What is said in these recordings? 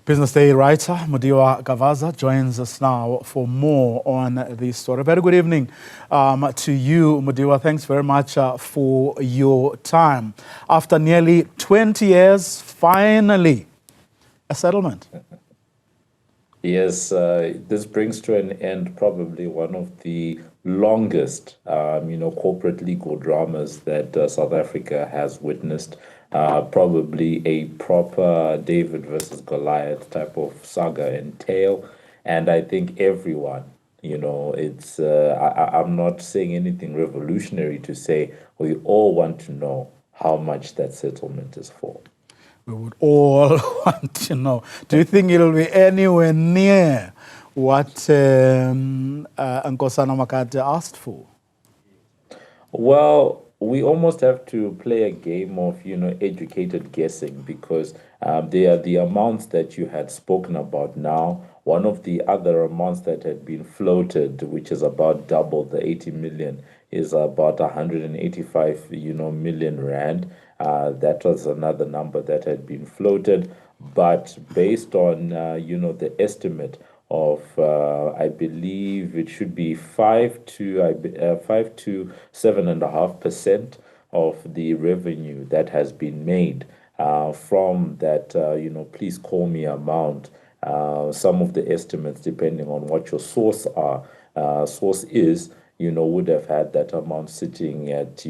Business Day writer Mudiwa Gavaza joins us now for more on this story. Very good evening to you, Mudiwa. Thanks very much for your time. After nearly 20 years, finally, a settlement. Yes, this brings to an end probably one of the longest, corporate legal dramas that South Africa has witnessed. Probably a proper David versus Goliath type of saga and tale. And I think everyone, I'm not saying anything revolutionary to say we all want to know how much that settlement is for. We would all want to know. Do you think it'll be anywhere near what Nkosana Makate asked for? Well, we almost have to play a game of, educated guessing because they are the amounts that you had spoken about now. One of the other amounts that had been floated, which is about double the 80 million, is about 185, million rand. That was another number that had been floated. But based on, the estimate of I believe it should be 5 to 7.5% of the revenue that has been made from that please call me amount. Some of the estimates, depending on what your source is, would have had that amount sitting at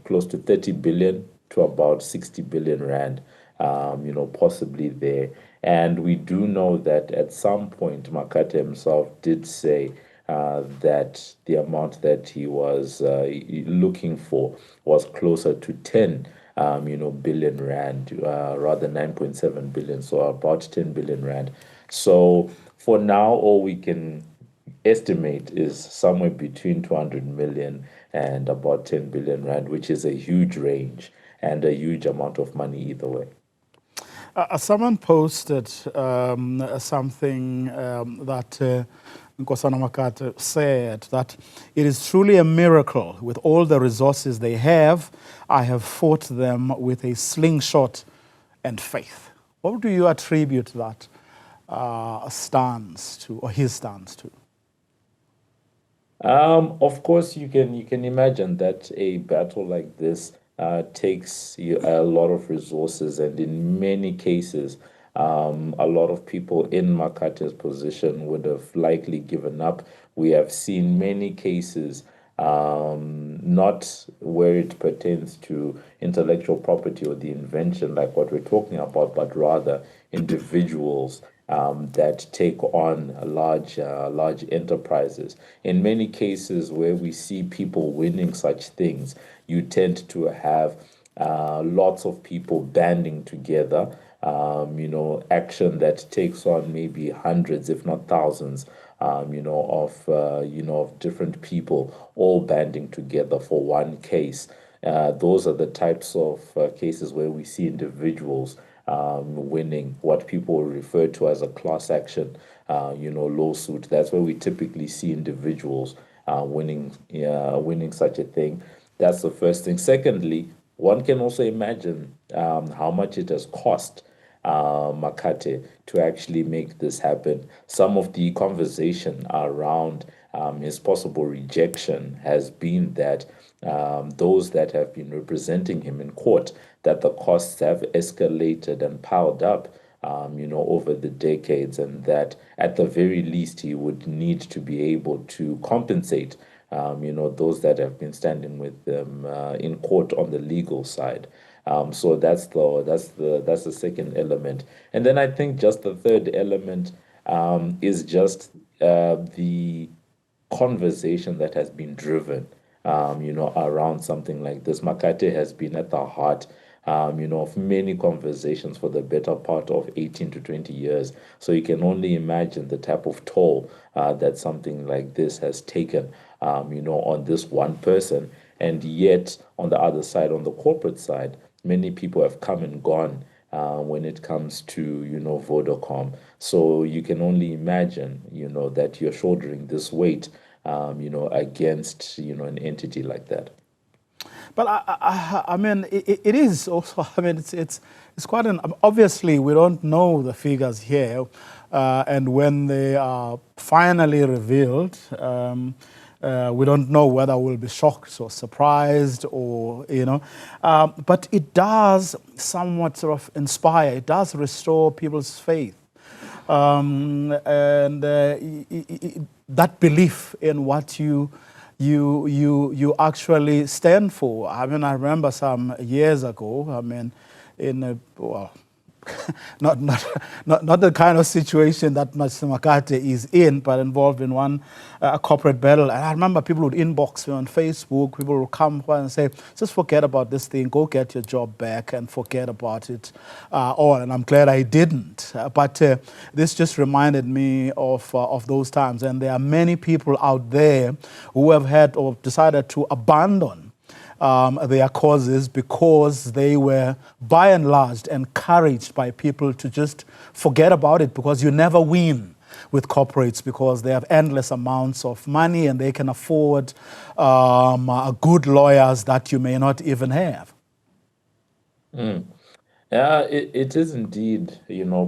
close to 30 billion to about 60 billion rand, possibly there. And we do know that at some point, Makate himself did say that the amount that he was looking for was closer to 10 billion rand, rather 9.7 billion, so about 10 billion rand. So for now, all we can estimate is somewhere between 200 million and about 10 billion rand, which is a huge range and a huge amount of money either way. Someone posted something that Nkosana Makate said, that it is truly a miracle. With all the resources they have, I have fought them with a slingshot and faith. What do you attribute that stance to, or his stance to? Of course, you can imagine that a battle like this takes a lot of resources, and in many cases, a lot of people in Makate's position would have likely given up. We have seen many cases, not where it pertains to intellectual property or the invention like what we're talking about, but rather individuals that take on large enterprises. In many cases where we see people winning such things, you tend to have lots of people banding together, action that takes on maybe hundreds, if not thousands, of different people all banding together for one case. Those are the types of cases where we see individuals winning what people refer to as a class action, lawsuit. That's where we typically see individuals winning such a thing. That's the first thing. Secondly, one can also imagine how much it has cost Makate to actually make this happen. Some of the conversation around his possible rejection has been that those that have been representing him in court, that the costs have escalated and piled up, over the decades, and that at the very least he would need to be able to compensate, those that have been standing with them in court on the legal side. So that's the second element, and then I think just the third element is just the conversation that has been driven, around something like this. Makate has been at the heart, of many conversations for the better part of 18 to 20 years. So you can only imagine the type of toll that something like this has taken, on this one person. And yet, on the other side, on the corporate side, many people have come and gone when it comes to, Vodacom. So you can only imagine, that you're shouldering this weight, against, an entity like that. But I mean, it is also. I mean, it's quite an. Obviously, we don't know the figures here, and when they are finally revealed, we don't know whether we'll be shocked or surprised, or But it does somewhat sort of inspire. It does restore people's faith, and that belief in what you actually stand for. I mean, I remember some years ago, I mean, well, not the kind of situation that Nkosana Makate is in, but involved in one corporate battle. And I remember people would inbox me on Facebook. People would come and say, just forget about this thing. Go get your job back and forget about it all. And I'm glad I didn't. But this just reminded me of those times. And there are many people out there who have had or decided to abandon their causes because they were, by and large, encouraged by people to just forget about it, because you never win with corporates because they have endless amounts of money and they can afford good lawyers that you may not even have. Yeah, it is indeed,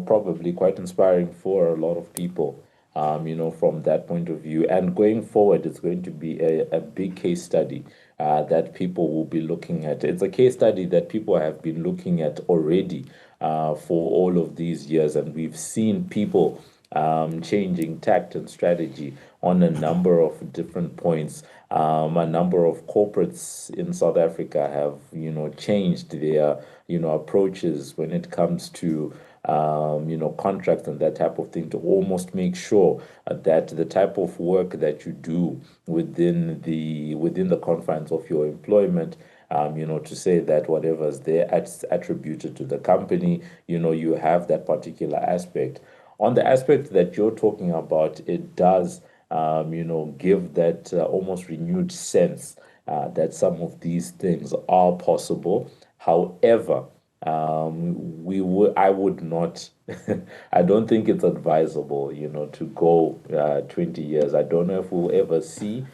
probably quite inspiring for a lot of people, from that point of view. And going forward, it's going to be a big case study that people will be looking at. It's a case study that people have been looking at already for all of these years. And we've seen people changing tact and strategy on a number of different points. A number of corporates in South Africa have, changed their, approaches when it comes to, contracts and that type of thing, to almost make sure that the type of work that you do within the confines of your employment, to say that whatever's there attributed to the company, you have that particular aspect. On the aspect that you're talking about, it does, give that almost renewed sense that some of these things are possible. However, I would not, I don't think it's advisable, to go 20 years. I don't know if we'll ever see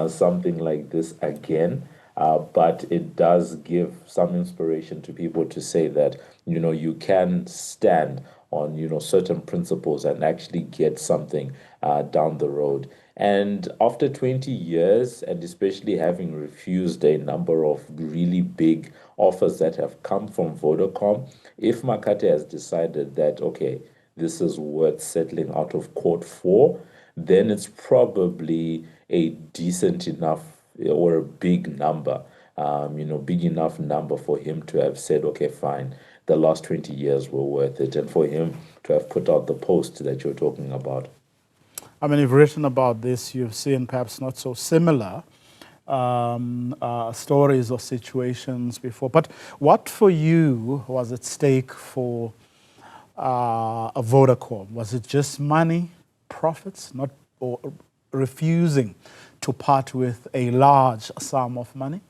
something like this again. But it does give some inspiration to people to say that, you can stand on, certain principles and actually get something down the road. And after 20 years, and especially having refused a number of really big offers that have come from Vodacom, if Makate has decided that, okay, this is worth settling out of court for, then it's probably a decent enough or a big number, big enough number for him to have said, okay, fine, the last 20 years were worth it, and for him to have put out the post that you're talking about. I mean, you've written about this, you've seen perhaps not so similar stories or situations before. But what for you was at stake for a Vodacom? Was it just money, profits, not, or refusing to part with a large sum of money?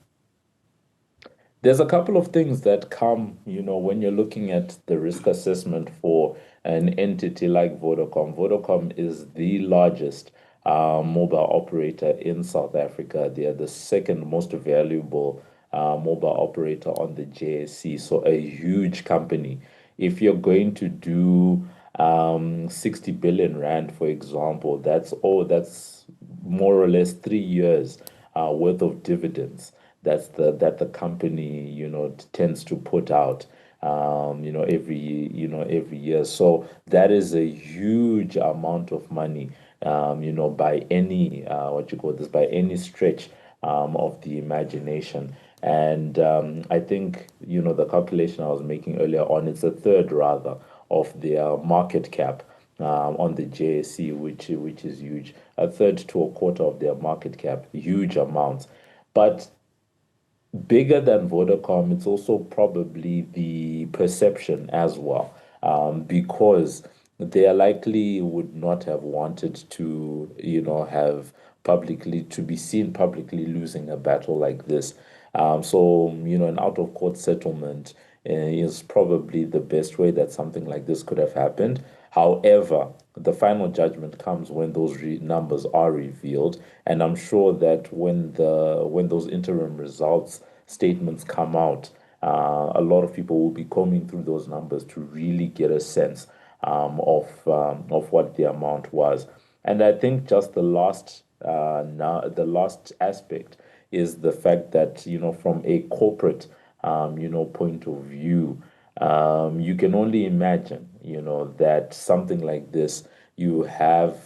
There's a couple of things that come, when you're looking at the risk assessment for an entity like Vodacom. Vodacom is the largest mobile operator in South Africa. They are the second most valuable mobile operator on the JSE, so a huge company. If you're going to do 60 billion rand, for example, that's more or less 3 years worth of dividends that the company tends to put out every year. So that is a huge amount of money, by any by any stretch of the imagination. And I think the calculation I was making earlier on, it's a third rather of their market cap on the JSE, which is huge. A third to a quarter of their market cap, huge amounts. But bigger than Vodacom, it's also probably the perception as well, because they are likely would not have wanted to, have publicly, to be seen publicly losing a battle like this. So, an out of court settlement is probably the best way that something like this could have happened. However, the final judgment comes when those numbers are revealed, and I'm sure that when those interim results statements come out, a lot of people will be combing through those numbers to really get a sense of what the amount was. And I think just the last aspect is the fact that, from a corporate point of view, you can only imagine, that something like this, you have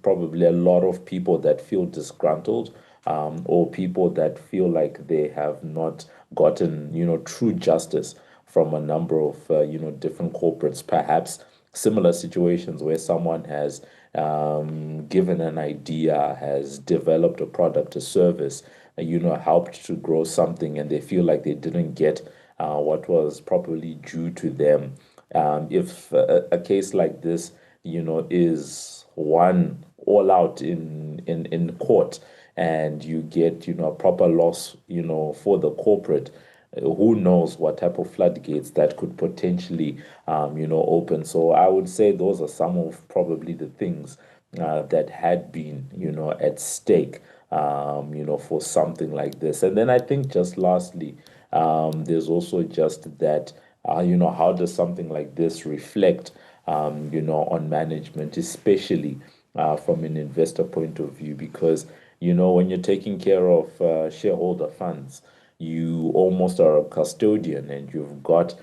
probably a lot of people that feel disgruntled, or people that feel like they have not gotten, true justice from a number of, different corporates, perhaps similar situations where someone has given an idea, has developed a product, a service, helped to grow something, and they feel like they didn't get what was properly due to them. If a case like this, is won all out in court, and you get, a proper loss, for the corporate, who knows what type of floodgates that could potentially, open. So I would say those are some of probably the things that had been, at stake, for something like this. And then I think just lastly, there's also just that, how does something like this reflect, on management, especially from an investor point of view? Because, when you're taking care of shareholder funds, you almost are a custodian, and you've got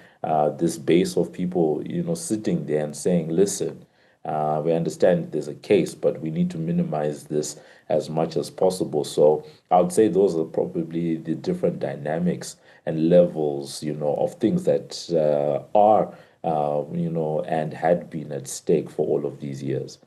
this base of people, sitting there and saying, listen, we understand there's a case, but we need to minimize this as much as possible. So I would say those are probably the different dynamics and levels, of things that are, and had been at stake for all of these years.